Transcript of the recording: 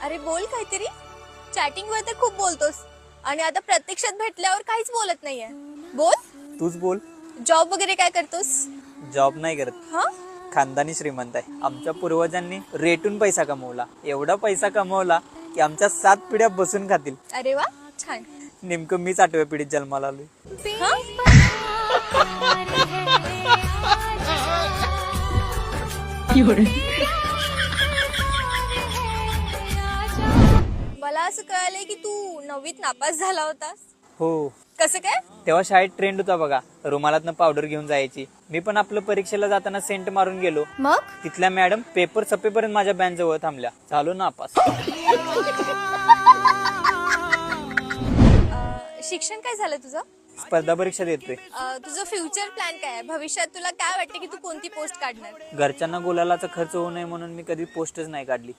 अरे बोल काहीतरी. चॅटिंग वर तर खूप बोलतोस आणि आता प्रत्यक्षात भेटल्यावर काहीच बोलत नाहीये. बोल. तूच बोल. जॉब वगैरे काय करतोस? जॉब नाही करत. हा? खानदानी श्रीमंत आहे. आमच्या पूर्वजांनी रेटून पैसा कमवला. एवढा पैसा कमवला की आमच्या 7 पिढ्या बसून खातील. अरे वा, छान. नेमकं मीच 8व्या पिढीत जन्माला आलोय. हा? मला असं कळालंय की तू 9वीत नापास झाला होतास. हो, कसं काय? तेव्हा शाळेत ट्रेंड होता बघा, रुमालातनं पावडर घेऊन जायची. मी पण आपलं परीक्षेला जाताना सेंट मारून गेलो. मग तिथल्या मॅडम पेपर सपेपर्यंत माझ्या बँड जवळ थांबल्या. झालो नापास. शिक्षण काय झालं तुझं? स्पर्धा परीक्षा देतोय. तुझं फ्युचर प्लॅन काय आहे? भविष्यात तुला काय वाटतं की तू कोणती पोस्ट काढणार? घरच्यांना गुलालाचा खर्च होऊ नये म्हणून मी कधी पोस्टच नाही काढली.